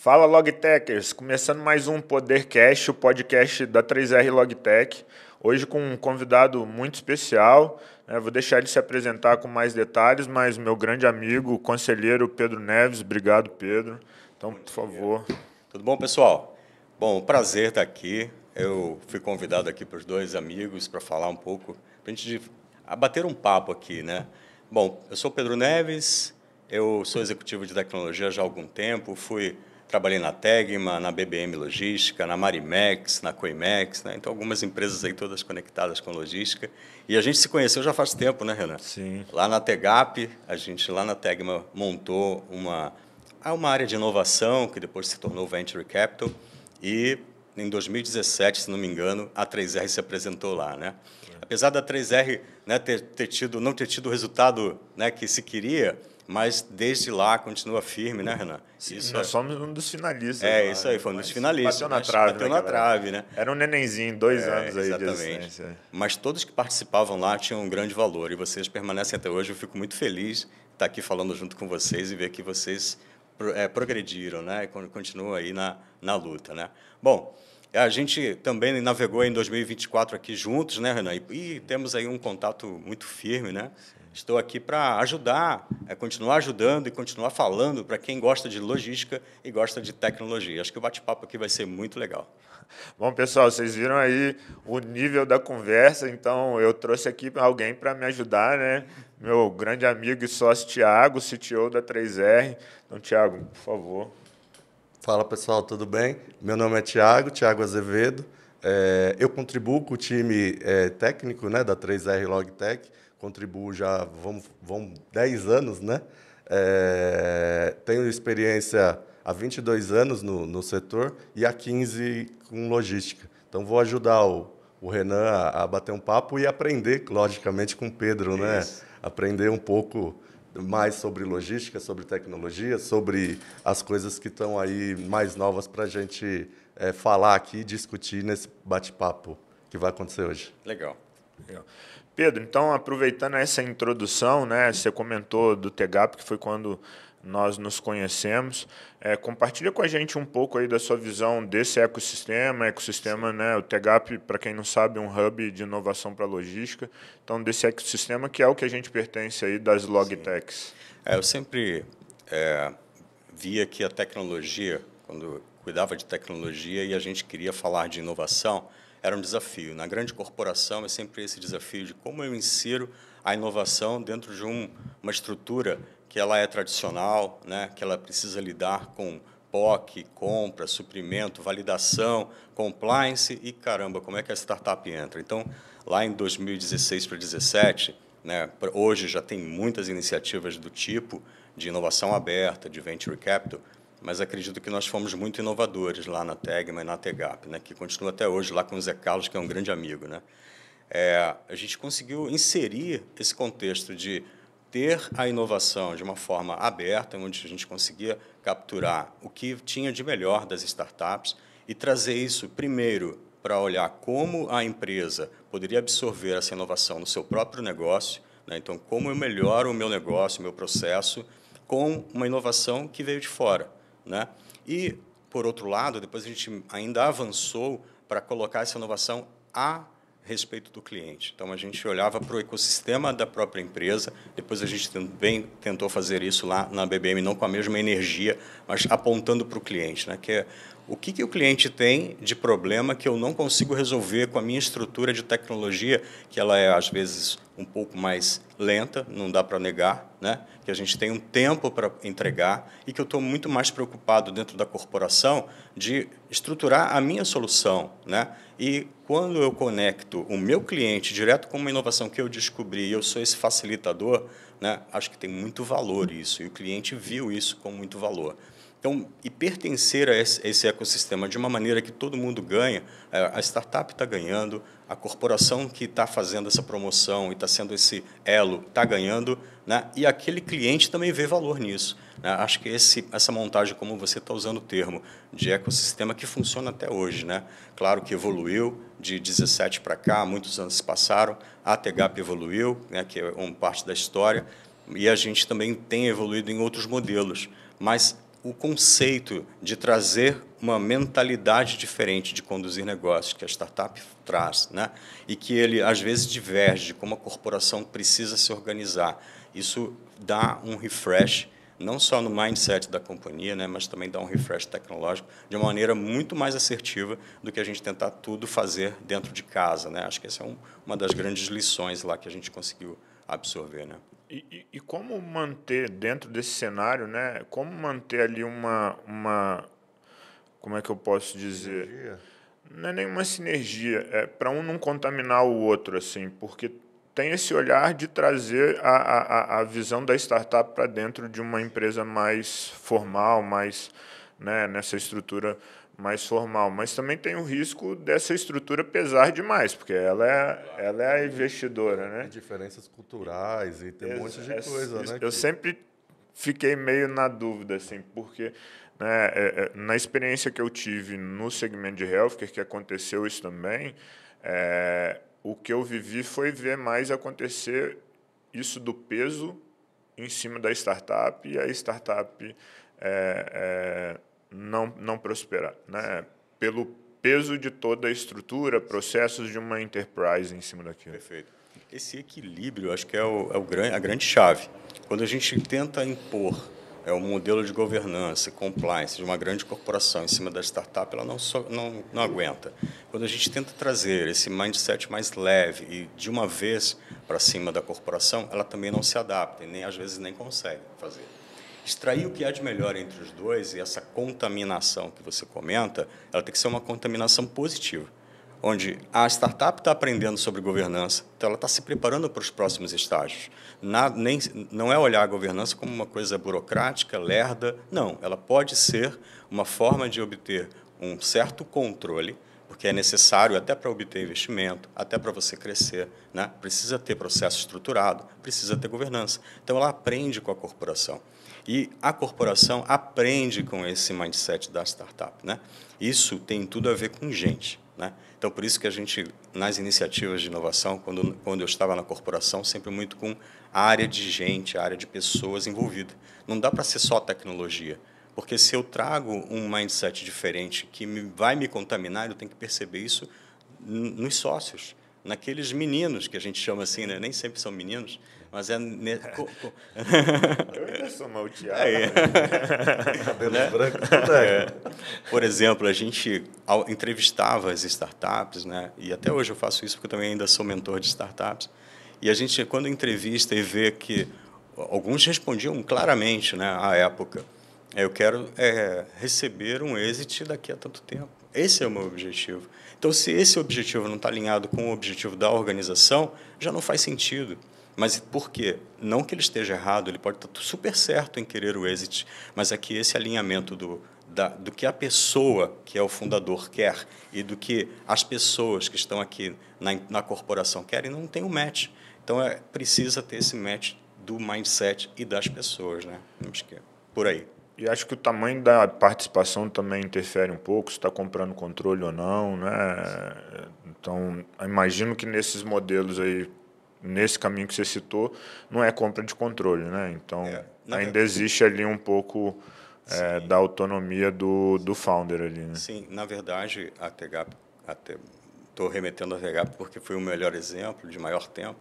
Fala Logtechers, começando mais um Podercast, o podcast da 3R Logtech. Hoje com um convidado muito especial, né? Vou deixar ele se apresentar com mais detalhes, mas meu grande amigo, o conselheiro Pedro Neves. Obrigado, Pedro. Então, por favor. Tudo bom, pessoal? Bom, prazer estar aqui. Eu fui convidado aqui por dois amigos para falar um pouco, para a gente bater um papo aqui, né? Bom, eu sou Pedro Neves, eu sou executivo de tecnologia já há algum tempo, trabalhei na Tegma, na BBM Logística, na Marimex, na Coimex, né? Então algumas empresas aí todas conectadas com logística. E a gente se conheceu já faz tempo, né, Renan? Sim. Lá na Tegap, a gente lá na Tegma montou uma área de inovação que depois se tornou Venture Capital e em 2017, se não me engano, a 3R se apresentou lá, né? Apesar da 3R, né, não ter tido o resultado, né, que se queria, mas desde lá continua firme, né, Renan? Sim, nós somos um dos finalistas. Isso aí, foi um dos finalistas. Bateu na trave. Bateu na trave, né? Era um nenenzinho, 2 anos aí exatamente. de existência. Mas todos que participavam lá tinham um grande valor e vocês permanecem até hoje. Eu fico muito feliz de estar aqui falando junto com vocês e ver que vocês progrediram, né? E continuam aí na luta, né? Bom, a gente também navegou em 2024 aqui juntos, né, Renan? E temos aí um contato muito firme, né? Sim. Estou aqui para ajudar, continuar ajudando e continuar falando para quem gosta de logística e gosta de tecnologia. Acho que o bate-papo aqui vai ser muito legal. Bom, pessoal, vocês viram aí o nível da conversa, então eu trouxe aqui alguém para me ajudar, né? Meu grande amigo e sócio Thiago, CTO da 3R. Então, Thiago, por favor. Fala, pessoal, tudo bem? Meu nome é Thiago Azevedo. Eu contribuo com o time técnico, né, da 3R Logtech. Contribuo já, vão 10 anos, né? Tenho experiência há 22 anos no setor e há 15 com logística. Então, vou ajudar o Renan a bater um papo e aprender, logicamente, com o Pedro, né? Aprender um pouco mais sobre logística, sobre tecnologia, sobre as coisas que estão aí mais novas para a gente falar aqui e discutir nesse bate-papo que vai acontecer hoje. Legal. Pedro, então, aproveitando essa introdução, né, você comentou do Tegap, que foi quando nós nos conhecemos. Compartilha com a gente um pouco aí da sua visão desse ecossistema, né, o Tegap, para quem não sabe, é um hub de inovação para logística. Então, desse ecossistema que é o que a gente pertence aí das Logtechs. Eu sempre via que a tecnologia, quando cuidava de tecnologia e a gente queria falar de inovação, era um desafio. Na grande corporação é sempre esse desafio de como eu insiro a inovação dentro de uma estrutura que ela é tradicional, né, que ela precisa lidar com POC, compra, suprimento, validação, compliance e, caramba, como é que a startup entra? Então, lá em 2016 para 2017, né, hoje já tem muitas iniciativas do tipo de inovação aberta, de venture capital, mas acredito que nós fomos muito inovadores lá na Tegma e na Tegap, né, que continua até hoje lá com o Zé Carlos, que é um grande amigo, né? A gente conseguiu inserir esse contexto de ter a inovação de uma forma aberta, onde a gente conseguia capturar o que tinha de melhor das startups e trazer isso, primeiro, para olhar como a empresa poderia absorver essa inovação no seu próprio negócio, né? Então, como eu melhoro o meu negócio, o meu processo, com uma inovação que veio de fora, né? E, por outro lado, depois a gente ainda avançou para colocar essa inovação a respeito do cliente. Então, a gente olhava para o ecossistema da própria empresa, depois a gente também tentou fazer isso lá na BBM, não com a mesma energia, mas apontando para o cliente, né? Que é o que o cliente tem de problema que eu não consigo resolver com a minha estrutura de tecnologia, que ela é, às vezes, um pouco mais lenta, não dá para negar, né? Que a gente tem um tempo para entregar e que eu estou muito mais preocupado dentro da corporação de estruturar a minha solução, né? E quando eu conecto o meu cliente direto com uma inovação que eu descobri e eu sou esse facilitador, né? Acho que tem muito valor isso e o cliente viu isso com muito valor. Então, e pertencer a esse ecossistema de uma maneira que todo mundo ganha, a startup está ganhando, a corporação que está fazendo essa promoção e está sendo esse elo está ganhando, né? E aquele cliente também vê valor nisso, né? Acho que essa montagem, como você está usando o termo, de ecossistema que funciona até hoje, né? Claro que evoluiu de 17 para cá, muitos anos se passaram, a Tegap evoluiu, né, que é uma parte da história, e a gente também tem evoluído em outros modelos, mas o conceito de trazer uma mentalidade diferente de conduzir negócios que a startup traz, né? E que ele, às vezes, diverge de como a corporação precisa se organizar. Isso dá um refresh, não só no mindset da companhia, né, mas também dá um refresh tecnológico de uma maneira muito mais assertiva do que a gente tentar tudo fazer dentro de casa, né? Acho que essa é uma das grandes lições lá que a gente conseguiu absorver, né? E como manter dentro desse cenário, né? Como manter ali como é que eu posso dizer? Sinergia? Não é nenhuma sinergia, é para um não contaminar o outro, assim, porque tem esse olhar de trazer a visão da startup para dentro de uma empresa mais formal, mais, né, nessa estrutura mais formal. Mas também tem o risco dessa estrutura pesar demais, porque ela é a investidora, E né? diferenças culturais e tem um monte de coisa, né? Eu sempre fiquei meio na dúvida, assim, porque, né, na experiência que eu tive no segmento de healthcare, que aconteceu isso também, o que eu vivi foi ver mais acontecer isso do peso em cima da startup e a startup não prosperar, né? Pelo peso de toda a estrutura, processos de uma enterprise em cima daquilo. Perfeito. Esse equilíbrio, acho que é a grande chave. Quando a gente tenta impor um modelo de governança, compliance de uma grande corporação em cima da startup, ela não aguenta. Quando a gente tenta trazer esse mindset mais leve e de uma vez para cima da corporação, ela também não se adapta e nem às vezes nem consegue fazer. Extrair o que há de melhor entre os dois e essa contaminação que você comenta, ela tem que ser uma contaminação positiva, onde a startup está aprendendo sobre governança, então ela está se preparando para os próximos estágios. Não é olhar a governança como uma coisa burocrática, lerda, não. Ela pode ser uma forma de obter um certo controle, porque é necessário até para obter investimento, até para você crescer, né? Precisa ter processo estruturado, precisa ter governança. Então, ela aprende com a corporação. E a corporação aprende com esse mindset da startup, né? Isso tem tudo a ver com gente, né? Então, por isso que a gente, nas iniciativas de inovação, quando eu estava na corporação, sempre muito com a área de gente, a área de pessoas envolvida. Não dá para ser só tecnologia, porque se eu trago um mindset diferente que vai me contaminar, eu tenho que perceber isso nos sócios, naqueles meninos que a gente chama assim, né? Nem sempre são meninos, mas é... Eu ainda sou malteado. Cabelos brancos, tudo é. Por exemplo, a gente entrevistava as startups, né? E até hoje eu faço isso porque eu também ainda sou mentor de startups. E a gente, quando entrevista e vê que alguns respondiam claramente, né, à época, eu quero receber um exit daqui a tanto tempo. Esse é o meu objetivo. Então, se esse objetivo não está alinhado com o objetivo da organização, já não faz sentido. Mas por quê? Não que ele esteja errado, ele pode estar super certo em querer o exit, mas é que esse alinhamento do que a pessoa, que é o fundador, quer e do que as pessoas que estão aqui na corporação querem, não tem um match. Então, precisa ter esse match do mindset e das pessoas, né? Acho que é por aí. E acho que o tamanho da participação também interfere um pouco, se está comprando controle ou não, né? Então, imagino que nesses modelos aí, nesse caminho que você citou, não é compra de controle, né? Então, ainda existe ali um pouco da autonomia do founder ali, né? Sim, na verdade, a TGAP, estou remetendo a TGAP porque foi o melhor exemplo de maior tempo.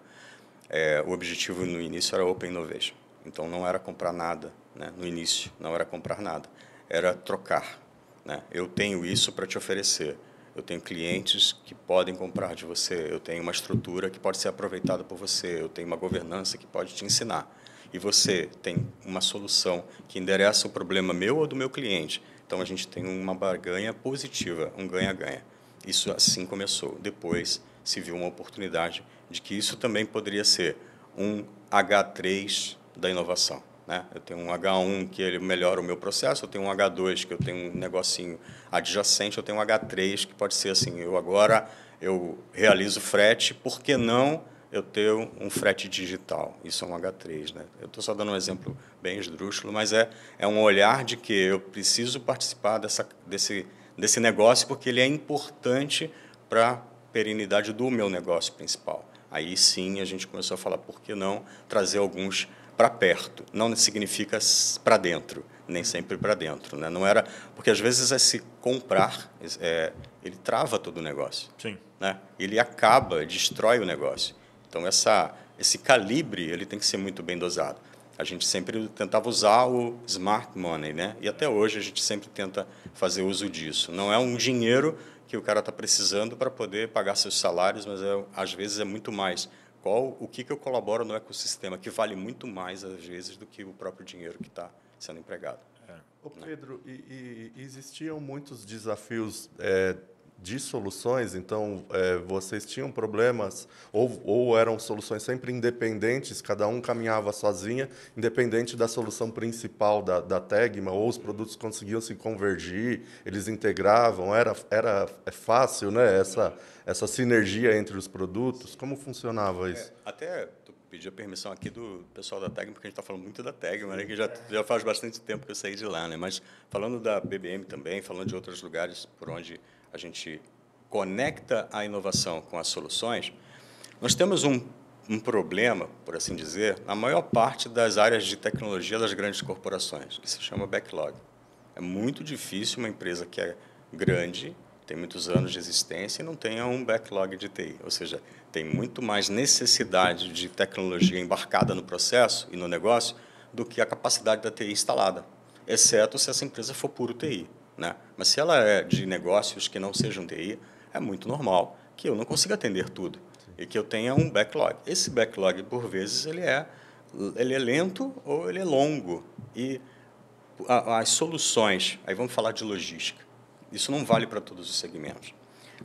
O objetivo no início era Open Innovation, então não era comprar nada, né? No início, não era comprar nada, era trocar, né? Eu tenho isso para te oferecer, eu tenho clientes que podem comprar de você, eu tenho uma estrutura que pode ser aproveitada por você, eu tenho uma governança que pode te ensinar, e você tem uma solução que endereça o problema meu ou do meu cliente, então a gente tem uma barganha positiva, um ganha-ganha. Isso assim começou. Depois se viu uma oportunidade de que isso também poderia ser um H3 da inovação, né? Eu tenho um H1 que ele melhora o meu processo, eu tenho um H2 que eu tenho um negocinho adjacente, eu tenho um H3 que pode ser assim, eu realizo frete, por que não eu ter um frete digital? Isso é um H3, né? Eu estou só dando um exemplo bem esdrúxulo, mas é um olhar de que eu preciso participar desse negócio porque ele é importante para a perenidade do meu negócio principal. Aí sim a gente começou a falar, por que não trazer alguns para perto, não significa para dentro, nem sempre para dentro, né? Não era, porque às vezes esse comprar, ele trava todo o negócio. Sim. Né? Ele destrói o negócio. Então esse calibre ele tem que ser muito bem dosado. A gente sempre tentava usar o smart money, né? E até hoje a gente sempre tenta fazer uso disso. Não é um dinheiro que o cara está precisando para poder pagar seus salários, mas às vezes é muito mais. O que eu colaboro no ecossistema, que vale muito mais, às vezes, do que o próprio dinheiro que está sendo empregado. Ô Pedro, e existiam muitos desafios de soluções, então vocês tinham problemas ou eram soluções sempre independentes, cada um caminhava sozinha, independente da solução principal da Tegma, ou os produtos conseguiam se convergir, eles integravam, era fácil, né? Essa sinergia entre os produtos, como funcionava isso? Até pedi a permissão aqui do pessoal da Tegma, porque a gente está falando muito da Tegma, né, que já faz bastante tempo que eu saí de lá, né? Mas falando da BBM também, falando de outros lugares por onde a gente conecta a inovação com as soluções, nós temos um problema, por assim dizer, na maior parte das áreas de tecnologia das grandes corporações, que se chama backlog. É muito difícil uma empresa que é grande, tem muitos anos de existência e não tenha um backlog de TI, ou seja, tem muito mais necessidade de tecnologia embarcada no processo e no negócio do que a capacidade da TI instalada, exceto se essa empresa for puro TI. Né? Mas se ela é de negócios que não sejam TI, é muito normal que eu não consiga atender tudo e que eu tenha um backlog. Esse backlog, por vezes, ele é lento ou ele é longo. E as soluções, aí vamos falar de logística, isso não vale para todos os segmentos.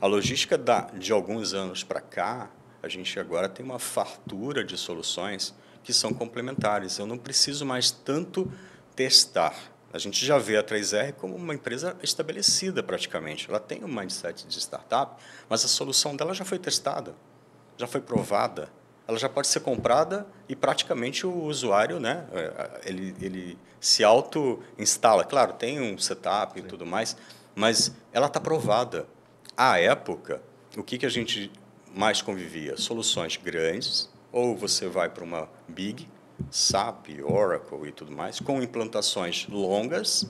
A logística de alguns anos para cá, a gente agora tem uma fartura de soluções que são complementares. Eu não preciso mais tanto testar. A gente já vê a 3R como uma empresa estabelecida praticamente. Ela tem um mindset de startup, mas a solução dela já foi testada, já foi provada. Ela já pode ser comprada e praticamente o usuário, né, ele se auto-instala. Claro, tem um setup e tudo mais, mas ela está provada. À época, o que a gente mais convivia? Soluções grandes, ou você vai para uma big, SAP, Oracle e tudo mais, com implantações longas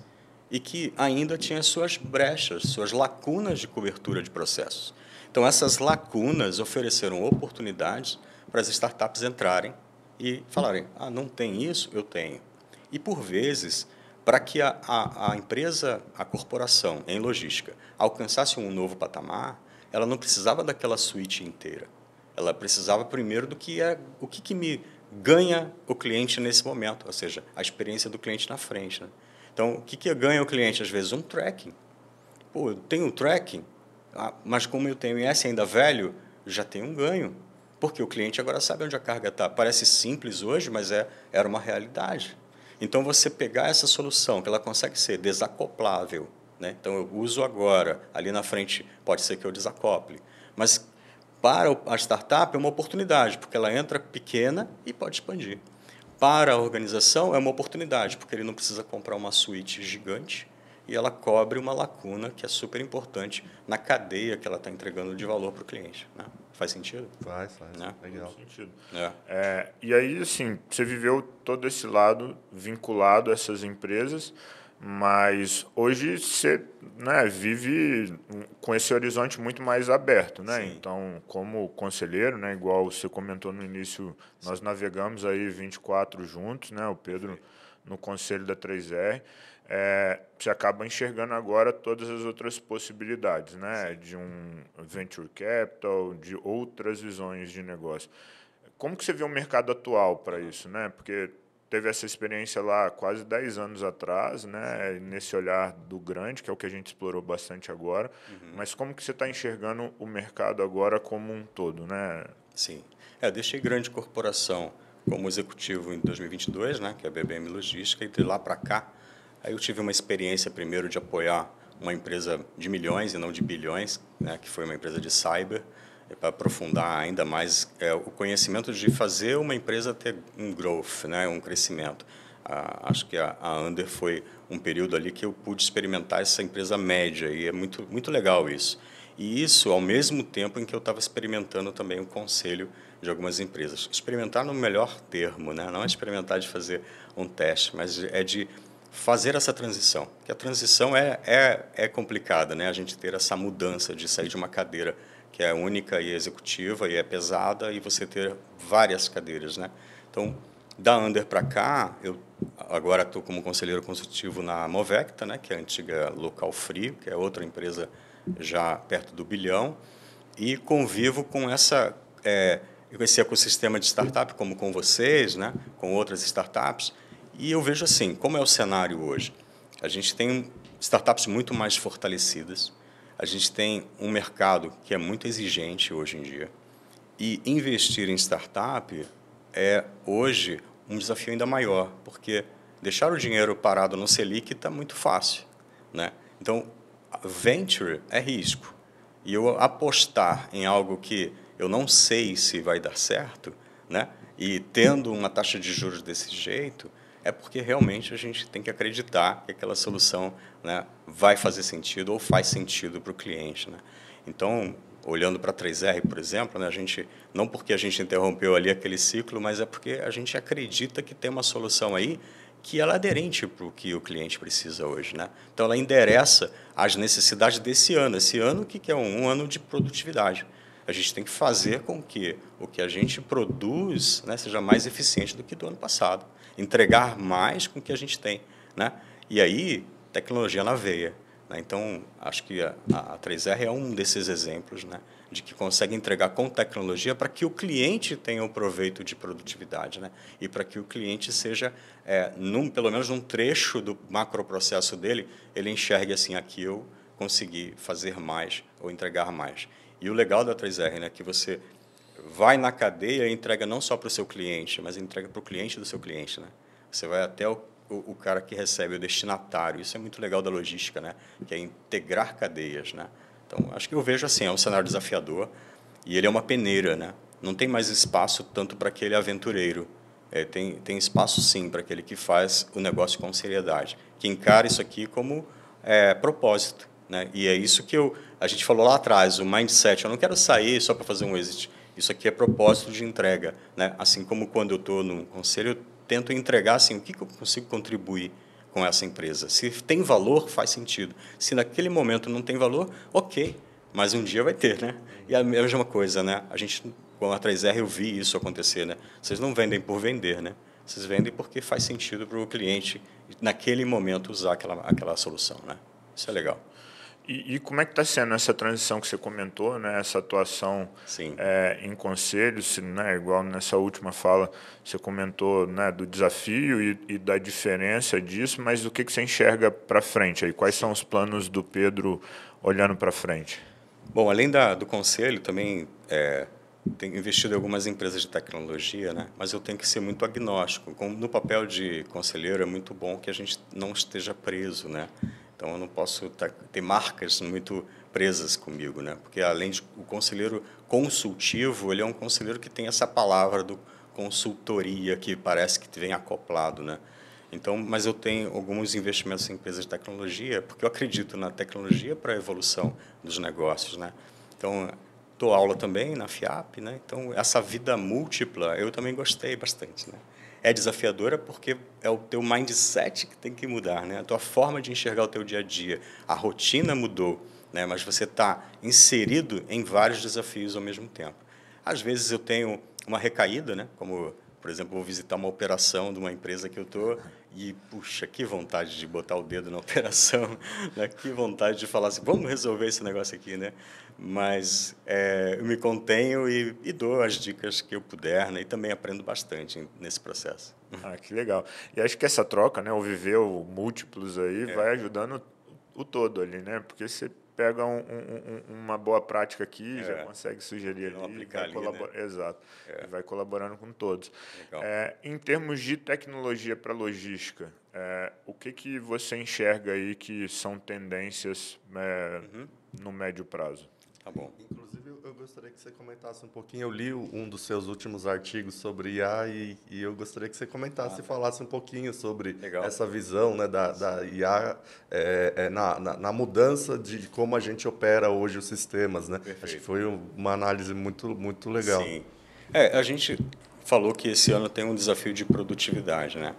e que ainda tinha suas brechas, suas lacunas de cobertura de processos. Então, essas lacunas ofereceram oportunidades para as startups entrarem e falarem, não tem isso? Eu tenho. E, por vezes, para que a empresa, a corporação em logística, alcançasse um novo patamar, ela não precisava daquela suíte inteira. Ela precisava primeiro do que o que me ganha o cliente nesse momento, ou seja, a experiência do cliente na frente. Né? Então, o que ganha o cliente? Às vezes, um tracking. Pô, eu tenho um tracking, mas como eu tenho IS ainda velho, já tenho um ganho. Porque o cliente agora sabe onde a carga está. Parece simples hoje, mas era uma realidade. Então, você pegar essa solução, que ela consegue ser desacoplável, né? Então, eu uso agora, ali na frente pode ser que eu desacople, mas para a startup é uma oportunidade, porque ela entra pequena e pode expandir. Para a organização é uma oportunidade, porque ele não precisa comprar uma suíte gigante e ela cobre uma lacuna que é super importante na cadeia que ela está entregando de valor para o cliente. Né? Faz sentido? Faz. Né? Legal. Faz sentido. E aí, assim, você viveu todo esse lado vinculado a essas empresas, mas hoje você, né, vive com esse horizonte muito mais aberto, né? Sim. Então, como conselheiro, né, igual você comentou no início, nós navegamos aí 24 juntos, né? O Pedro no conselho da 3R. Você acaba enxergando agora todas as outras possibilidades, né? De um venture capital, de outras visões de negócio. Como que você vê o mercado atual para isso, né? Porque teve essa experiência lá quase 10 anos atrás, né? Nesse olhar do grande, que é o que a gente explorou bastante agora. Mas como que você está enxergando o mercado agora como um todo, né? Sim. Eu deixei grande corporação como executivo em 2022, né? Que é a BBM Logística, e de lá para cá, aí eu tive uma experiência primeiro de apoiar uma empresa de milhões e não de bilhões, né? Que foi uma empresa de cyber, para aprofundar ainda mais o conhecimento de fazer uma empresa ter um growth, né, um crescimento. Acho que a Under foi um período ali que eu pude experimentar essa empresa média, e é muito, muito legal isso. E isso ao mesmo tempo em que eu estava experimentando também o conselho de algumas empresas. Experimentar no melhor termo, né? Não é experimentar de fazer um teste, mas é de fazer essa transição. Porque a transição é complicada, né? A gente ter essa mudança de sair de uma cadeira que é única e executiva e é pesada e você ter várias cadeiras, né? Então, da Under para cá, eu agora estou como conselheiro consultivo na Movecta, né? Que é a antiga Local Free, que é outra empresa já perto do bilhão, e convivo com esse ecossistema de startup, como com vocês, né? Com outras startups, e eu vejo assim, como é o cenário hoje? A gente tem startups muito mais fortalecidas, a gente tem um mercado que é muito exigente hoje em dia, e investir em startup é, hoje, um desafio ainda maior, porque deixar o dinheiro parado no Selic está muito fácil, né? Então, venture é risco. E eu apostar em algo que eu não sei se vai dar certo, né? E tendo uma taxa de juros desse jeito, é porque realmente a gente tem que acreditar que aquela solução, né, vai fazer sentido ou faz sentido para o cliente, né? Então, olhando para a 3R, por exemplo, né, a gente, não porque a gente interrompeu ali aquele ciclo, mas é porque a gente acredita que tem uma solução aí que ela é aderente para o que o cliente precisa hoje, né? Então, ela endereça as necessidades desse ano. Esse ano, o que é um ano de produtividade? A gente tem que fazer com que o que a gente produz, né, seja mais eficiente do que do ano passado. Entregar mais com o que a gente tem, né? E aí, tecnologia na veia, né? Então, acho que a 3R é um desses exemplos, né, de que consegue entregar com tecnologia para que o cliente tenha o proveito de produtividade, né, e para que o cliente seja, pelo menos num trecho do macroprocesso dele, ele enxergue assim, aqui eu consegui fazer mais ou entregar mais. E o legal da 3R, né, é que você vai na cadeia e entrega não só para o seu cliente, mas entrega para o cliente do seu cliente, né? Você vai até o cara que recebe, o destinatário. Isso é muito legal da logística, né? Que é integrar cadeias, né? Então, acho que eu vejo assim, é um cenário desafiador e ele é uma peneira, né? Não tem mais espaço tanto para aquele aventureiro. Tem espaço, sim, para aquele que faz o negócio com seriedade, que encara isso aqui como propósito, né? E é isso que a gente falou lá atrás, o mindset. Eu não quero sair só para fazer um exit. Isso aqui é propósito de entrega, né? Assim como quando eu estou no conselho, eu tento entregar assim, o que eu consigo contribuir com essa empresa. Se tem valor, faz sentido. Se naquele momento não tem valor, ok, mas um dia vai ter, né? E a mesma coisa, né? A gente, com a 3R, eu vi isso acontecer, né? Vocês não vendem por vender, né? Vocês vendem porque faz sentido para o cliente, naquele momento, usar aquela solução, né? Isso é legal. E como é que está sendo essa transição que você comentou, né? Essa atuação em conselhos, né? Igual nessa última fala, você comentou, né, do desafio e da diferença disso, mas o que você enxerga para frente aí? Quais são os planos do Pedro olhando para frente? Bom, além do conselho, também tenho investido em algumas empresas de tecnologia, né? Mas eu tenho que ser muito agnóstico. No papel de conselheiro, é muito bom que a gente não esteja preso, né? Então, eu não posso ter marcas muito presas comigo, né? Porque, além de o conselheiro consultivo, ele é um conselheiro que tem essa palavra do consultoria, que parece que vem acoplado, né? Então, mas eu tenho alguns investimentos em empresas de tecnologia, porque eu acredito na tecnologia para a evolução dos negócios, né? Então, dou aula também na FIAP, né? Então, essa vida múltipla, eu também gostei bastante, né? É desafiadora porque é o teu mindset que tem que mudar, né? A tua forma de enxergar o teu dia a dia. A rotina mudou, né? Mas você está inserido em vários desafios ao mesmo tempo. Às vezes eu tenho uma recaída, né? Como, por exemplo, vou visitar uma operação de uma empresa que eu estou e, puxa, que vontade de botar o dedo na operação, né? Que vontade de falar assim, vamos resolver esse negócio aqui, né? Mas eu me contenho e dou as dicas que eu puder, né? E também aprendo bastante nesse processo. Ah, que legal. E acho que essa troca, né, o viver o múltiplos aí, vai ajudando o todo ali, né? Porque você pega uma boa prática aqui, já consegue sugerir Não ali, aplicar vai ali, né? exato, e vai colaborando com todos. Legal. Em termos de tecnologia para logística, o que você enxerga aí que são tendências no médio prazo? Tá bom. Inclusive, eu gostaria que você comentasse um pouquinho. Eu li um dos seus últimos artigos sobre IA e eu gostaria que você comentasse e falasse um pouquinho sobre essa visão, né, da IA na mudança de como a gente opera hoje os sistemas, né? Acho que foi uma análise muito legal. Sim. A gente falou que esse ano tem um desafio de produtividade, né?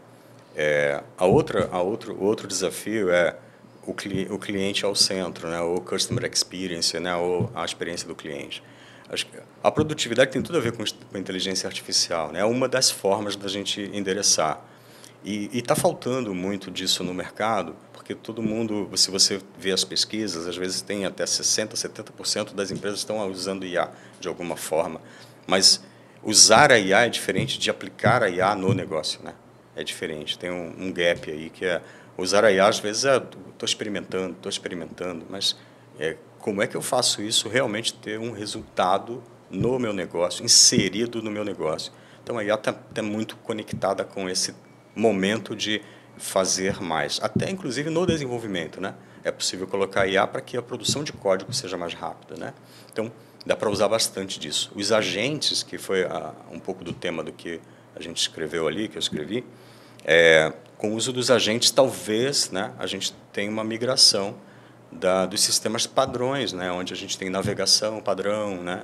O outro desafio é o cliente ao centro, né? O customer experience, né? Ou a experiência do cliente. Acho que a produtividade tem tudo a ver com inteligência artificial, né? É uma das formas da gente endereçar. E está faltando muito disso no mercado, porque todo mundo, se você vê as pesquisas, às vezes tem até 60%, 70% das empresas estão usando IA de alguma forma. Mas usar a IA é diferente de aplicar a IA no negócio, né? É diferente, tem um gap aí que é usar a IA, às vezes, estou experimentando, mas como é que eu faço isso realmente ter um resultado no meu negócio, inserido no meu negócio? Então, a IA está muito conectada com esse momento de fazer mais, até inclusive no desenvolvimento, né? É possível colocar IA para que a produção de código seja mais rápida, né? Então, dá para usar bastante disso. Os agentes, que foi um pouco do tema do que a gente escreveu ali, que eu escrevi, com o uso dos agentes, talvez, né, a gente tenha uma migração dos sistemas padrões, né, onde a gente tem navegação padrão, né?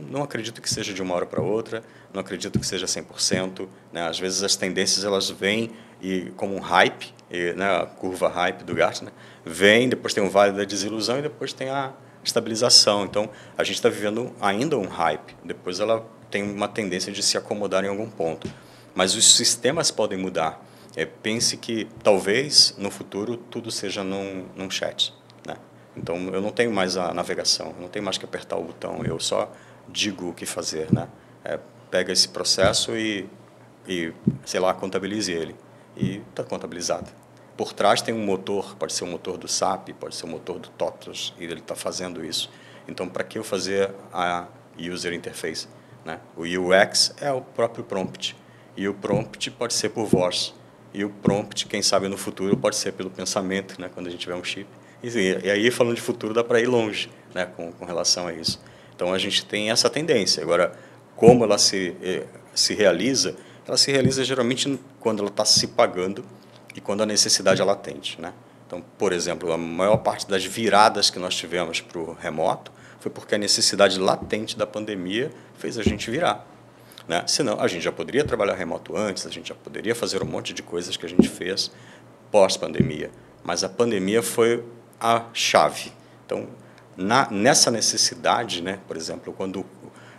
Não acredito que seja de uma hora para outra, não acredito que seja 100%. Né? Às vezes as tendências elas vêm como um hype, né, a curva hype do Gartner, vem, depois tem um vale da desilusão e depois tem a estabilização. Então, a gente está vivendo ainda um hype, depois ela tem uma tendência de se acomodar em algum ponto. Mas os sistemas podem mudar. Pense que, talvez, no futuro, tudo seja num chat. Né? Então, eu não tenho mais a navegação, eu não tenho mais que apertar o botão, eu só digo o que fazer. Né? Pega esse processo e, sei lá, contabilize ele. E está contabilizado. Por trás tem um motor, pode ser o motor do SAP, pode ser o motor do TOTOS, e ele está fazendo isso. Então, para que eu fazer a user interface? Né? O UX é o próprio prompt. E o prompt pode ser por voz. E o prompt, quem sabe no futuro, pode ser pelo pensamento, né, quando a gente tiver um chip. E aí, falando de futuro, dá para ir longe, né, com relação a isso. Então, a gente tem essa tendência. Agora, como ela se realiza? Ela se realiza geralmente quando ela está se pagando e quando a necessidade é latente. Né? Então, por exemplo, a maior parte das viradas que nós tivemos para o remoto foi porque a necessidade latente da pandemia fez a gente virar. Né? Senão, a gente já poderia trabalhar remoto antes, a gente já poderia fazer um monte de coisas que a gente fez pós-pandemia. Mas a pandemia foi a chave. Então, nessa necessidade, né, por exemplo, quando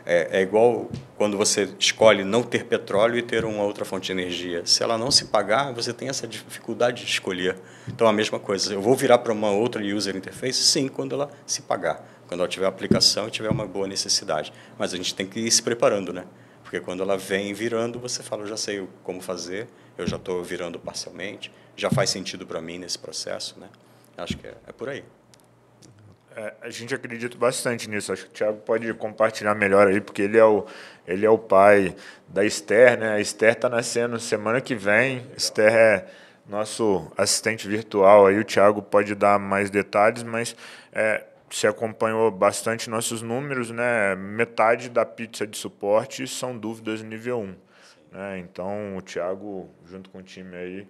é igual quando você escolhe não ter petróleo e ter uma outra fonte de energia. Se ela não se pagar, você tem essa dificuldade de escolher. Então, a mesma coisa. Eu vou virar para uma outra user interface? Sim, quando ela se pagar. Quando ela tiver aplicação e tiver uma boa necessidade. Mas a gente tem que ir se preparando, né? Porque quando ela vem virando, você fala, eu já sei como fazer, eu já estou virando parcialmente, já faz sentido para mim nesse processo, né? Acho que é por aí. A gente acredita bastante nisso. Acho que o Thiago pode compartilhar melhor aí, porque ele é o pai da Esther, né? A Esther está nascendo semana que vem. Esther é nosso assistente virtual. Aí o Thiago pode dar mais detalhes, mas você acompanhou bastante nossos números, né? Metade da pizza de suporte são dúvidas nível 1. Né? Então, o Thiago, junto com o time aí,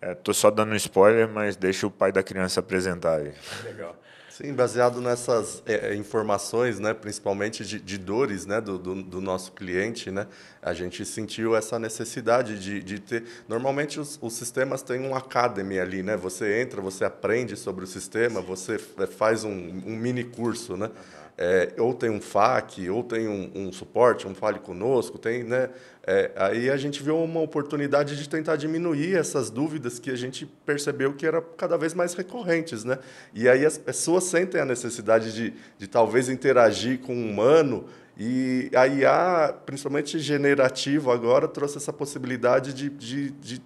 estou só dando um spoiler, mas deixa o pai da criança apresentar aí. Legal. Sim, baseado nessas informações, né, principalmente de dores, né, do nosso cliente, né, a gente sentiu essa necessidade de ter... Normalmente os sistemas têm um academy ali, né? Você entra, você aprende sobre o sistema, você faz um mini curso, né? Ou tem um FAQ, ou tem um suporte, um Fale Conosco, tem, né? Aí a gente viu uma oportunidade de tentar diminuir essas dúvidas que a gente percebeu que eram cada vez mais recorrentes, né? E aí as pessoas sentem a necessidade de talvez interagir com um humano, e a IA, principalmente generativa agora, trouxe essa possibilidade de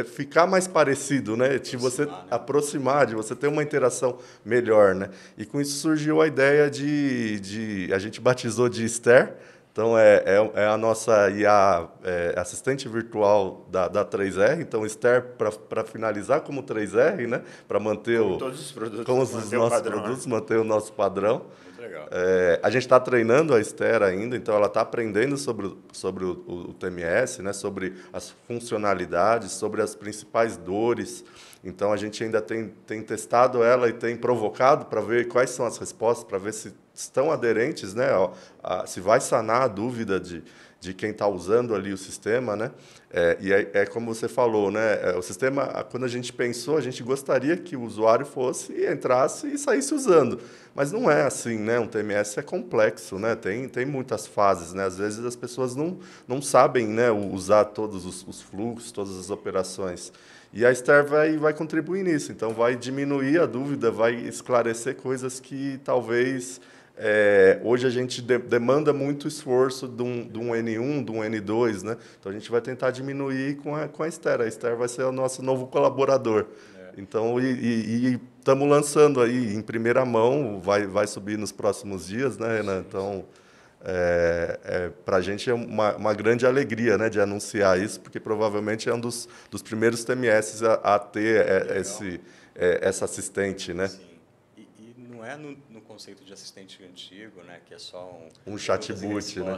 ficar mais parecido, né? De você aproximar, de você ter uma interação melhor, né? E com isso surgiu a ideia a gente batizou de Esther. Então, é a nossa IA assistente virtual da 3R. Então, Esther, para finalizar, como 3R, né? Para manter todos os produtos, como os nossos padrão, produtos, manter o nosso padrão. Muito legal. A gente está treinando a Esther ainda, então ela está aprendendo sobre o TMS, né? Sobre as funcionalidades, sobre as principais dores. Então, a gente ainda tem testado ela e tem provocado para ver quais são as respostas, para ver se estão aderentes, né? Se vai sanar a dúvida de quem está usando ali o sistema, né? E como você falou, né? O sistema, quando a gente pensou, a gente gostaria que o usuário fosse, entrasse e saísse usando. Mas não é assim, né? Um TMS é complexo, né? Tem muitas fases, né? Às vezes as pessoas não sabem, né, usar todos os fluxos, todas as operações. E a Esther vai contribuir nisso. Então, vai diminuir a dúvida, vai esclarecer coisas que talvez hoje a gente demanda muito esforço de um N1, de um N2, né? Então, a gente vai tentar diminuir com a Esther. A Esther vai ser o nosso novo colaborador. Então, estamos lançando aí em primeira mão, vai subir nos próximos dias, né, Renan? Então, para a gente é uma grande alegria, né, de anunciar isso, porque provavelmente é um dos primeiros TMS a ter essa assistente, né? Sim. E não é no conceito de assistente antigo, né, que é só um chatbot, né?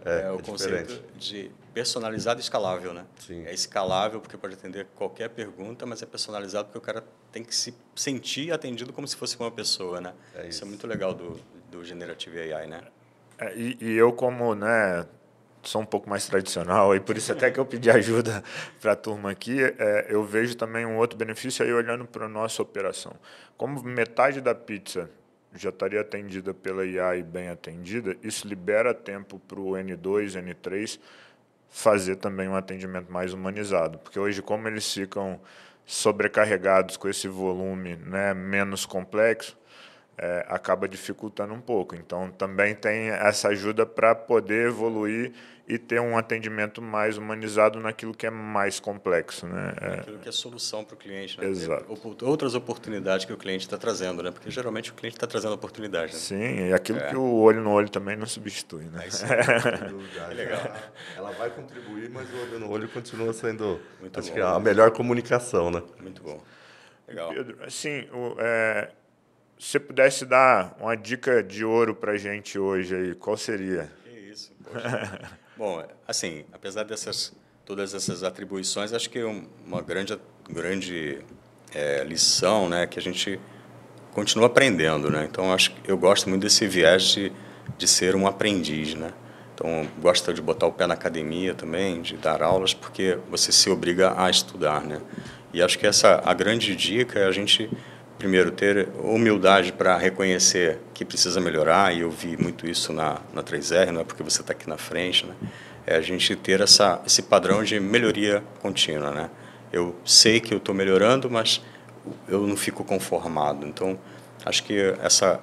É o conceito de personalizado e escalável, né? Sim. É escalável porque pode atender qualquer pergunta, mas é personalizado porque o cara tem que se sentir atendido como se fosse uma pessoa, né? Isso é muito legal do Generative AI, né? E eu, como, né, sou um pouco mais tradicional, e por isso até que eu pedi ajuda para a turma aqui, eu vejo também um outro benefício aí olhando para a nossa operação. Como metade da pizza já estaria atendida pela IA e bem atendida, isso libera tempo para o N2, N3 fazer também um atendimento mais humanizado. Porque hoje, como eles ficam sobrecarregados com esse volume, né, menos complexo, acaba dificultando um pouco. Então, também tem essa ajuda para poder evoluir e ter um atendimento mais humanizado naquilo que é mais complexo, né? Aquilo que é solução para o cliente, né? Exato. Outras oportunidades que o cliente está trazendo, né? Porque geralmente o cliente está trazendo oportunidade, né? Sim, e aquilo que o olho no olho também não substitui, né? Sem dúvida. Legal. Ela vai contribuir, mas o olho no olho continua sendo, acho que a melhor comunicação, né? Muito bom. Legal. Pedro, assim, se você pudesse dar uma dica de ouro para a gente hoje, aí, qual seria? Que isso, poxa. Bom, assim, apesar todas essas atribuições, acho que uma grande lição, né, que a gente continua aprendendo, né? Então, eu gosto muito desse viés de ser um aprendiz, né? Então, gosto de botar o pé na academia também, de dar aulas, porque você se obriga a estudar, né? E acho que a grande dica é a gente primeiro, ter humildade para reconhecer que precisa melhorar, e eu vi muito isso na 3R, não é porque você está aqui na frente, né? É a gente ter esse padrão de melhoria contínua, né? Eu sei que eu estou melhorando, mas eu não fico conformado. Então, acho que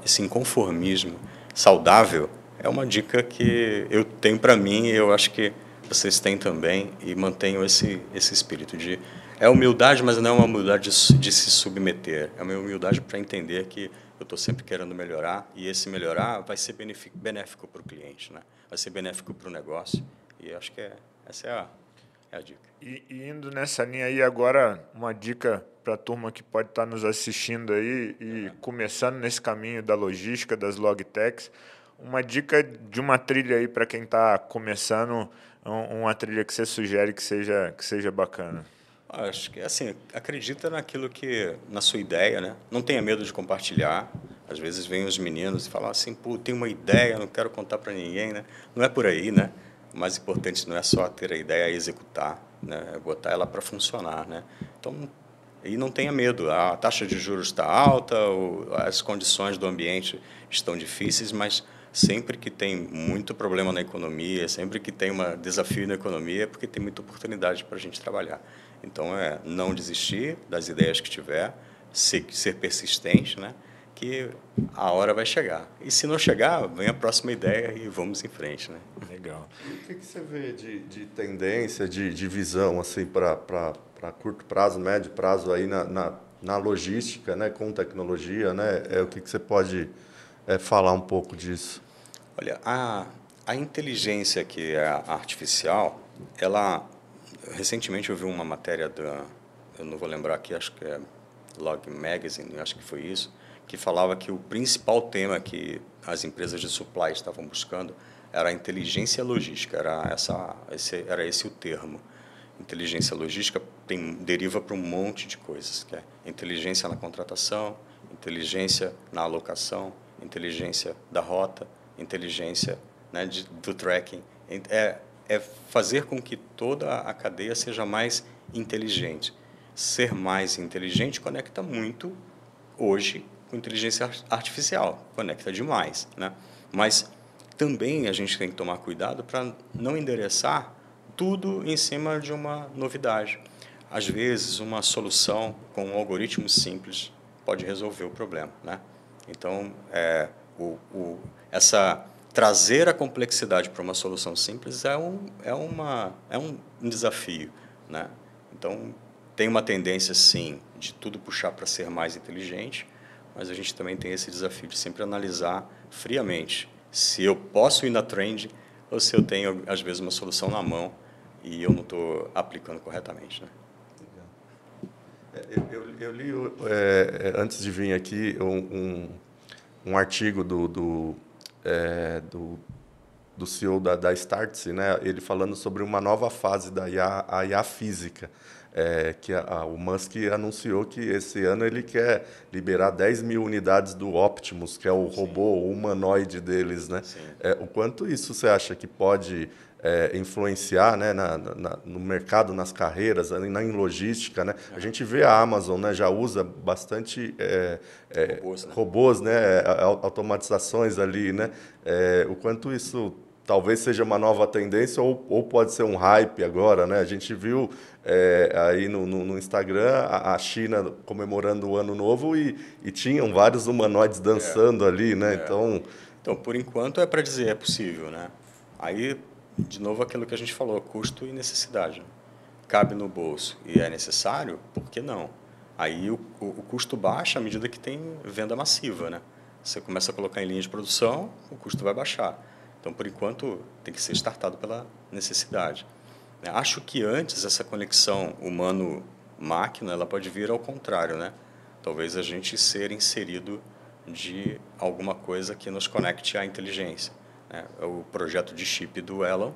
esse inconformismo saudável é uma dica que eu tenho para mim, e eu acho que vocês têm também, e mantenham esse espírito de... É humildade, mas não é uma humildade de se submeter. É uma humildade para entender que eu estou sempre querendo melhorar, e esse melhorar vai ser benéfico para o cliente, né? Vai ser benéfico para o negócio. E acho que essa é a dica. E indo nessa linha aí, agora, uma dica para a turma que pode estar nos assistindo aí e começando nesse caminho da logística, das logtechs, uma dica de uma trilha aí para quem está começando, uma trilha que você sugere que seja bacana. Acho que, assim, acredita na sua ideia, né? Não tenha medo de compartilhar. Às vezes vêm os meninos e falam assim, pô, tenho uma ideia, não quero contar para ninguém, né? Não é por aí, né? O mais importante não é só ter a ideia, é executar, né? É botar ela para funcionar, né? Então, e não tenha medo. A taxa de juros está alta, as condições do ambiente estão difíceis, mas sempre que tem muito problema na economia, sempre que tem um desafio na economia, é porque tem muita oportunidade para a gente trabalhar. Então, não desistir das ideias que tiver, ser persistente, né? Que a hora vai chegar. E se não chegar, vem a próxima ideia e vamos em frente, né? Legal. E o que você vê de tendência, de visão, assim, para curto prazo, médio prazo aí na logística, né, com tecnologia, né? O que você pode falar um pouco disso? Olha, A inteligência que é artificial, ela... Recentemente eu vi uma matéria eu não vou lembrar aqui, acho que é Log Magazine, acho que foi isso, que falava que o principal tema que as empresas de supply estavam buscando era a inteligência logística, era esse o termo. Inteligência logística deriva para um monte de coisas, que é inteligência na contratação, inteligência na alocação, inteligência da rota, inteligência, né, do tracking. É fazer com que toda a cadeia seja mais inteligente. Ser mais inteligente conecta muito, hoje, com inteligência artificial. Conecta demais, né? Mas também a gente tem que tomar cuidado para não endereçar tudo em cima de uma novidade. Às vezes, uma solução com um algoritmo simples pode resolver o problema, né? Então, trazer a complexidade para uma solução simples é um desafio, né? Então, tem uma tendência, sim, de tudo puxar para ser mais inteligente, mas a gente também tem esse desafio de sempre analisar friamente se eu posso ir na trend ou se eu tenho, às vezes, uma solução na mão e eu não estou aplicando corretamente, né? Eu li, antes de vir aqui, um artigo do CEO da Startse, né? Ele falando sobre uma nova fase da IA, a IA física, que o Musk anunciou que esse ano ele quer liberar 10 mil unidades do Optimus, que é o robô humanoide deles, né? O quanto isso você acha que pode influenciar, né, no mercado, nas carreiras, em logística, né? A gente vê a Amazon, né, já usa bastante robôs, né, automatizações ali, né? O quanto isso talvez seja uma nova tendência ou pode ser um hype agora, né? A gente viu aí no Instagram a China comemorando o Ano Novo e tinham vários humanoides dançando ali, né? Então, por enquanto, é para dizer, é possível, né? Aí, de novo, aquilo que a gente falou, custo e necessidade. Cabe no bolso e é necessário, por que não? Aí o custo baixa à medida que tem venda massiva, né? Você começa a colocar em linha de produção, o custo vai baixar. Então, por enquanto, tem que ser startado pela necessidade. Acho que antes essa conexão humano-máquina ela pode vir ao contrário, né? Talvez a gente ser inserido de alguma coisa que nos conecte à inteligência. O projeto de chip do Elon,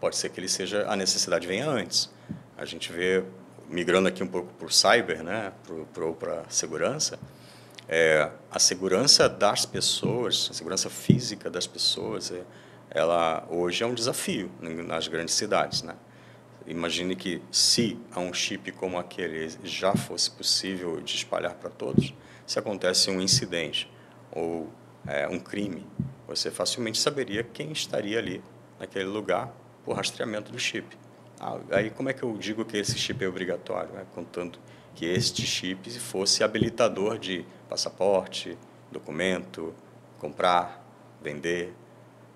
pode ser que a necessidade venha antes. A gente vê, migrando aqui um pouco para o cyber, né, para a segurança, a segurança das pessoas, a segurança física das pessoas, ela hoje é um desafio nas grandes cidades, né? Imagine que se um chip como aquele já fosse possível de espalhar para todos, se acontece um incidente ou um crime, você facilmente saberia quem estaria ali naquele lugar por rastreamento do chip. Aí como é que eu digo que esse chip é obrigatório? Contando que este chip fosse habilitador de passaporte, documento, comprar, vender.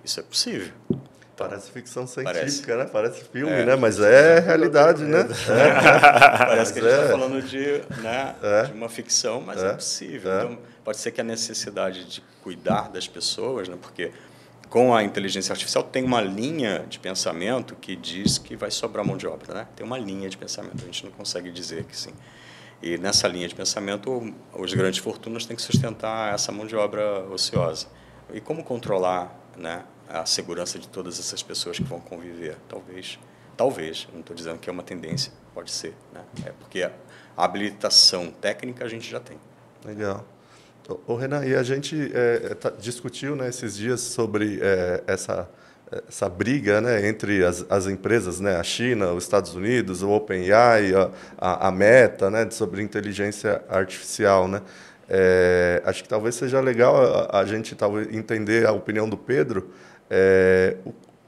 Isso é possível. Então, parece ficção científica, né? Parece filme, né? Mas realidade, né? Parece que a gente está falando de uma ficção, mas é possível. Então, pode ser que a necessidade de cuidar das pessoas, né? Porque com a inteligência artificial tem uma linha de pensamento que diz que vai sobrar mão de obra, né? Tem uma linha de pensamento, a gente não consegue dizer que sim. E nessa linha de pensamento, os grandes fortunas têm que sustentar essa mão de obra ociosa. E como controlar, né, a segurança de todas essas pessoas que vão conviver? Talvez, não estou dizendo que é uma tendência, pode ser, né? Porque a habilitação técnica a gente já tem. Legal. Ô, Renan, e a gente discutiu, né, esses dias sobre essa briga, né, entre as empresas, né, a China, os Estados Unidos, o OpenAI, a Meta, né, sobre inteligência artificial, né? Acho que talvez seja legal a gente talvez entender a opinião do Pedro,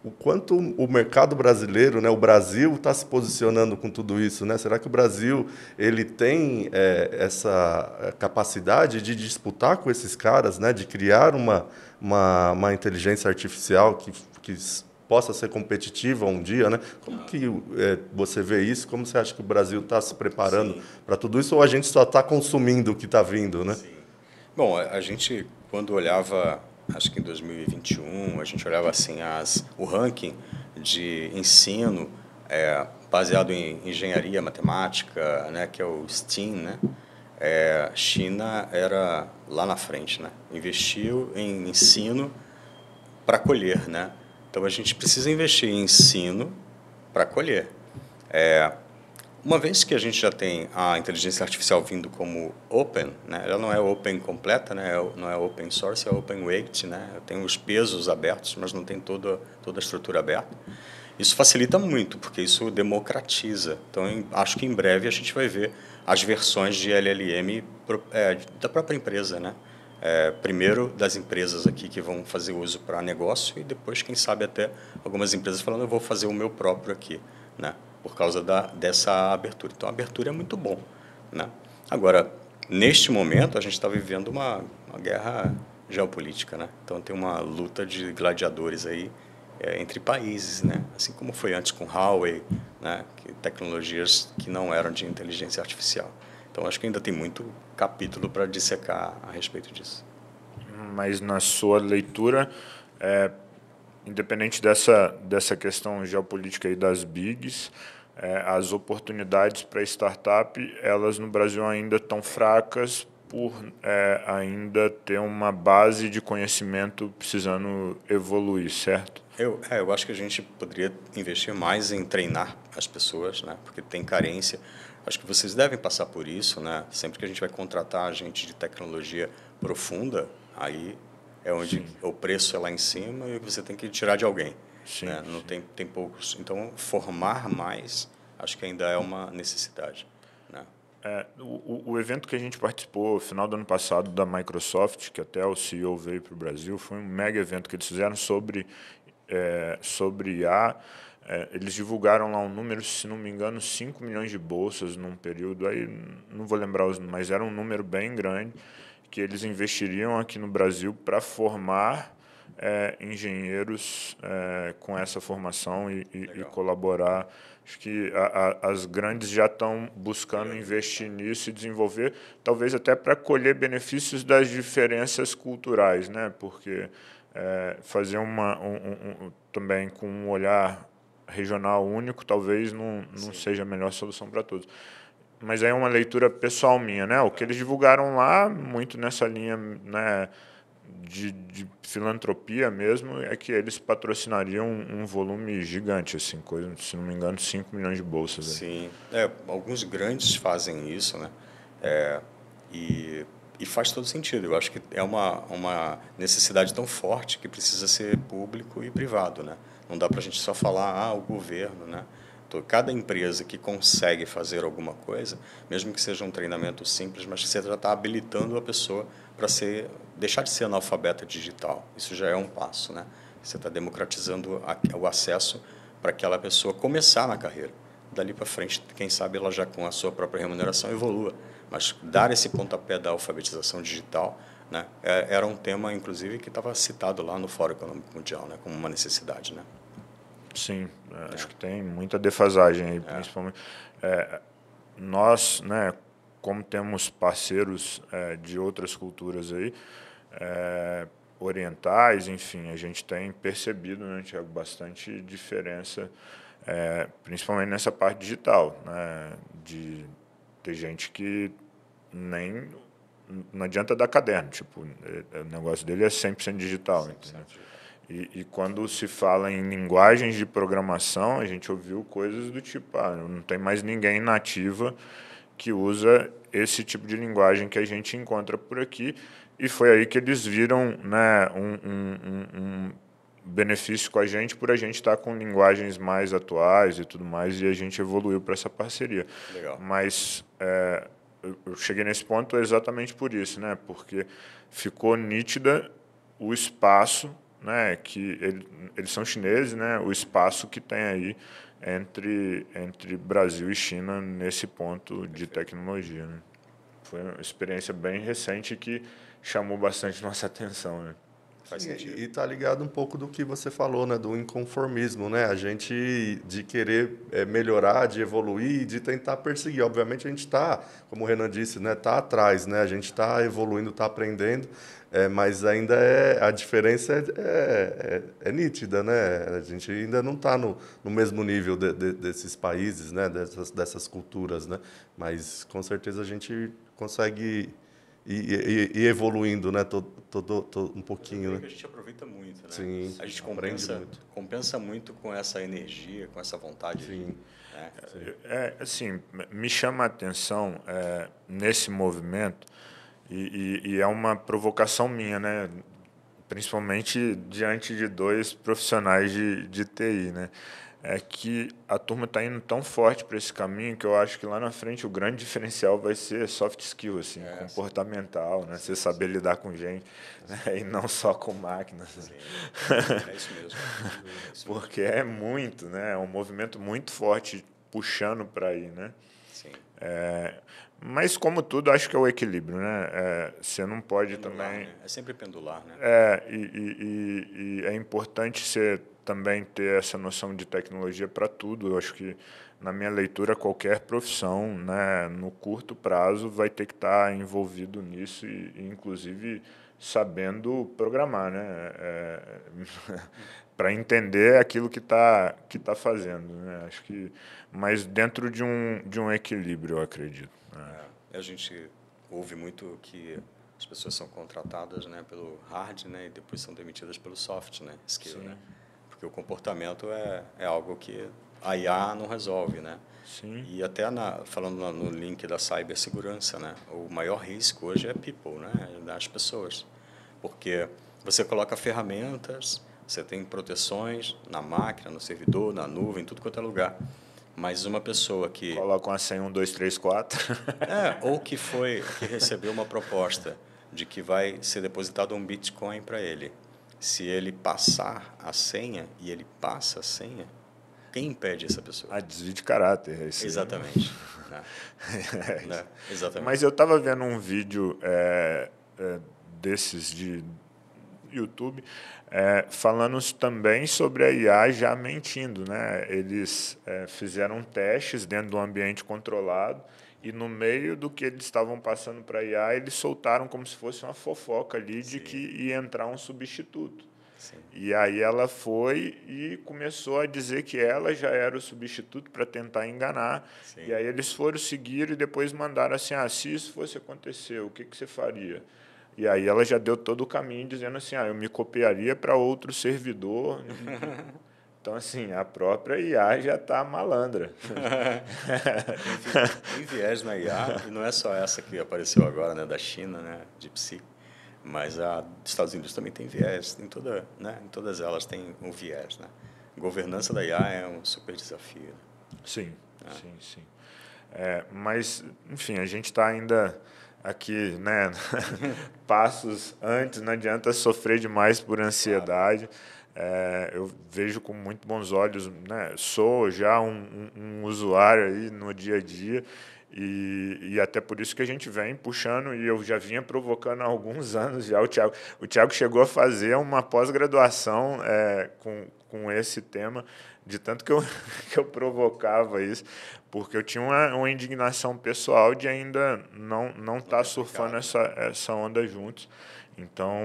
o quanto o mercado brasileiro, né, o Brasil está se posicionando com tudo isso, né? Será que o Brasil ele tem essa capacidade de disputar com esses caras, né, de criar uma inteligência artificial que possa ser competitiva um dia, né? Como que você vê isso? Como você acha que o Brasil está se preparando para tudo isso ou a gente só está consumindo o que está vindo, né? Sim. Bom, a gente, quando olhava acho que em 2021, a gente olhava assim o ranking de ensino baseado em engenharia, matemática, né, que é o STEAM, né? China era lá na frente, né? Investiu em ensino para colher, né? Então a gente precisa investir em ensino para colher. Uma vez que a gente já tem a inteligência artificial vindo como open, né? Ela não é open completa, né? Não é open source, é open weight, né? Tem os pesos abertos, mas não tem toda a estrutura aberta. Isso facilita muito, porque isso democratiza. Então, acho que em breve a gente vai ver as versões de LLM da própria empresa, né? Primeiro das empresas aqui que vão fazer uso para negócio e depois, quem sabe, até algumas empresas falando eu vou fazer o meu próprio aqui, né? Por causa dessa abertura. Então, a abertura é muito bom, né? Agora, neste momento, a gente está vivendo uma guerra geopolítica, né? Então, tem uma luta de gladiadores aí entre países, né? Assim como foi antes com Huawei, né? Tecnologias que não eram de inteligência artificial. Então, acho que ainda tem muito capítulo para dissecar a respeito disso. Mas na sua leitura, independente dessa questão geopolítica aí das bigs, as oportunidades para startup, elas no Brasil ainda estão fracas por ainda ter uma base de conhecimento precisando evoluir, certo? Eu acho que a gente poderia investir mais em treinar as pessoas, né? Porque tem carência. Acho que vocês devem passar por isso, né? Sempre que a gente vai contratar gente de tecnologia profunda, aí é onde Sim. o preço é lá em cima e você tem que tirar de alguém, Sim, né? Não sim. tem poucos. Então, formar mais, acho que ainda é uma necessidade, né? O evento que a gente participou final do ano passado da Microsoft, que até o CEO veio para o Brasil, foi um mega evento que eles fizeram sobre IA. Eles divulgaram lá um número, se não me engano, 5 milhões de bolsas num período, aí não vou lembrar, mas era um número bem grande, que eles investiriam aqui no Brasil para formar engenheiros com essa formação e Legal. colaborar. Acho que as grandes já estão buscando investir nisso e desenvolver, talvez até para colher benefícios das diferenças culturais, né? Porque fazer também com um olhar regional único talvez não Sim. seja a melhor solução para todos. Mas aí é uma leitura pessoal minha, né? O que eles divulgaram lá, muito nessa linha, né, de filantropia mesmo, é que eles patrocinariam um volume gigante, assim, coisa, se não me engano, 5 milhões de bolsas. Sim, alguns grandes fazem isso, né? E, e faz todo sentido. Eu acho que é uma necessidade tão forte que precisa ser público e privado, né? Não dá para a gente só falar, o governo, né? Então, cada empresa que consegue fazer alguma coisa, mesmo que seja um treinamento simples, mas que você já está habilitando a pessoa para deixar de ser analfabeta digital. Isso já é um passo, né? Você está democratizando o acesso para aquela pessoa começar na carreira. Dali para frente, quem sabe ela já com a sua própria remuneração evolua. Mas dar esse pontapé da alfabetização digital, né, era um tema, inclusive, que estava citado lá no Fórum Econômico Mundial, né, como uma necessidade. Né? Sim, acho que tem muita defasagem aí, principalmente. Nós, né, como temos parceiros de outras culturas aí, orientais, enfim, a gente tem percebido, né, Tiago, bastante diferença, principalmente nessa parte digital, né, de ter gente que nem não adianta dar caderno, tipo, o negócio dele é 100% digital, 100% entendeu? digital. E quando se fala em linguagens de programação, a gente ouviu coisas do tipo, não tem mais ninguém nativa que usa esse tipo de linguagem que a gente encontra por aqui. E foi aí que eles viram, né, um benefício com a gente por a gente estar com linguagens mais atuais e tudo mais, e a gente evoluiu para essa parceria. Legal. Mas eu cheguei nesse ponto exatamente por isso, né? Porque ficou nítida o espaço, né? Que eles são chineses, né? O espaço que tem aí entre Brasil e China nesse ponto de tecnologia, né? Foi uma experiência bem recente que chamou bastante nossa atenção, né? Faz sentido. E tá ligado um pouco do que você falou, né, do inconformismo, né? A gente de querer melhorar, de evoluir, de tentar perseguir. Obviamente a gente está, como o Renan disse, né, tá atrás, né? A gente está evoluindo, está aprendendo, mas ainda a diferença é nítida, né? A gente ainda não está no mesmo nível desses países, né? Dessas culturas, né? Mas com certeza a gente consegue ir evoluindo, né? Um pouquinho, né? A gente aproveita muito, né? Sim, A gente aprende muito. compensa muito com essa energia, com essa vontade. Sim. Assim, me chama a atenção nesse movimento, e é uma provocação minha, né? Principalmente diante de dois profissionais de TI, né? É que a turma está indo tão forte para esse caminho que eu acho que lá na frente o grande diferencial vai ser soft skill, assim, comportamental, né? Você saber lidar com gente, né? E não só com máquinas. Sim. É isso mesmo. Porque é muito, né? É um movimento muito forte puxando para aí, né? Sim. Mas como tudo, acho que é o equilíbrio, né? Você não pode Pendular, também... né? É sempre pendular, né? E é importante você também ter essa noção de tecnologia para tudo. Eu acho que, na minha leitura, qualquer profissão, né, no curto prazo, vai ter que estar envolvido nisso e inclusive, sabendo programar, né? Para entender aquilo que tá fazendo, né? Acho que, mas dentro de um equilíbrio, eu acredito. Né? A gente ouve muito que as pessoas são contratadas, né, pelo hard, né, e depois são demitidas pelo soft, né, skill, né? Porque o comportamento é algo que a IA não resolve, né? Sim. E até falando no link da cibersegurança, né, o maior risco hoje é people, né, das pessoas, porque você coloca ferramentas, você tem proteções na máquina, no servidor, na nuvem, em tudo quanto é lugar. Mas uma pessoa que... Coloca uma senha 1, 2, 3, 4. ou que recebeu uma proposta de que vai ser depositado um Bitcoin para ele. Se ele passar a senha e ele passa a senha, quem impede essa pessoa? Desvio de caráter. É isso. Exatamente. Né? Né? Exatamente. Mas eu estava vendo um vídeo desses de YouTube falando também sobre a IA já mentindo, né? Eles fizeram testes dentro de um ambiente controlado e no meio do que eles estavam passando para a IA, eles soltaram como se fosse uma fofoca ali de que ia entrar um substituto. Sim. E aí ela foi e começou a dizer que ela já era o substituto para tentar enganar. Sim. E aí eles foram seguir e depois mandaram assim, se isso fosse acontecer, o que você faria? E aí ela já deu todo o caminho dizendo assim, eu me copiaria para outro servidor. Então, assim, a própria IA já está malandra. Tem viés na IA, e não é só essa que apareceu agora, né, da China, né, DeepSeek, mas a dos Estados Unidos também tem viés, em todas elas tem um viés. Né? Governança da IA é um super desafio. Né? Sim, sim. Mas, enfim, a gente está ainda aqui, né, passos antes, não adianta sofrer demais por ansiedade. Eu vejo com muito bons olhos, né, sou já um usuário aí no dia a dia e até por isso que a gente vem puxando e eu já vinha provocando há alguns anos já o Thiago chegou a fazer uma pós-graduação com esse tema, de tanto que eu provocava isso, porque eu tinha uma indignação pessoal de ainda não estar surfando essa onda juntos. Então,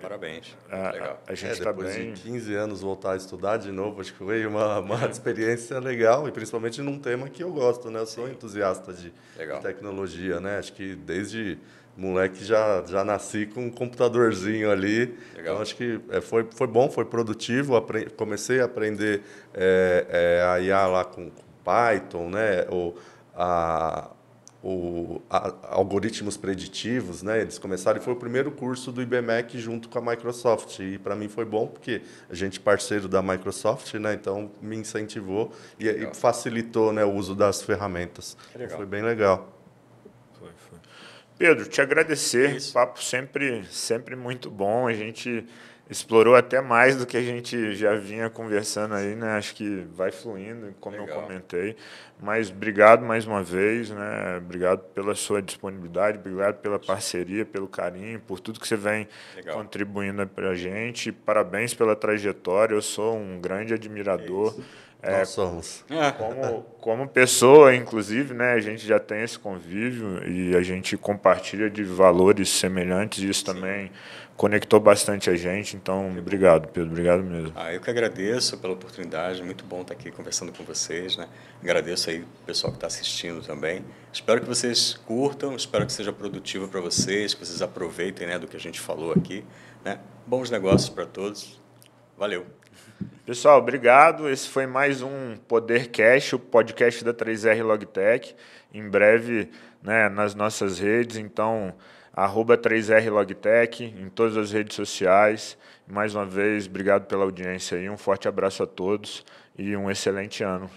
parabéns. Legal. A gente está depois bem... de 15 anos voltar a estudar de novo, acho que foi uma experiência legal, e principalmente num tema que eu gosto, né? Eu sou entusiasta de tecnologia, né? Acho que desde moleque já nasci com um computadorzinho ali. Legal. Então, acho que foi bom, foi produtivo. Comecei a aprender a IA lá com Python, né? Algoritmos preditivos, né? Eles começaram e foi o primeiro curso do IBMEC junto com a Microsoft. E para mim foi bom porque a gente é parceiro da Microsoft, né? Então me incentivou e facilitou, né, o uso das ferramentas. Então, foi bem legal. Pedro, te agradecer, papo sempre muito bom. A gente explorou até mais do que a gente já vinha conversando aí, né? Acho que vai fluindo, como eu Legal. comentei. Mas obrigado mais uma vez, né? Obrigado pela sua disponibilidade, obrigado pela parceria, pelo carinho, por tudo que você vem Legal. contribuindo para a gente. Parabéns pela trajetória, eu sou um grande admirador. Nós somos. Como pessoa, inclusive, né, a gente já tem esse convívio e a gente compartilha de valores semelhantes e isso também conectou bastante a gente. Então, obrigado, Pedro, obrigado mesmo. Eu que agradeço pela oportunidade, muito bom estar aqui conversando com vocês, né? Agradeço aí o pessoal que está assistindo também. Espero que vocês curtam, espero que seja produtivo para vocês, que vocês aproveitem, né, do que a gente falou aqui, né? Bons negócios para todos. Valeu. Pessoal, obrigado. Esse foi mais um Podercast, o podcast da 3R Logtech. Em breve, né, nas nossas redes, então, @3R Logtech, em todas as redes sociais. Mais uma vez, obrigado pela audiência aí, um forte abraço a todos e um excelente ano.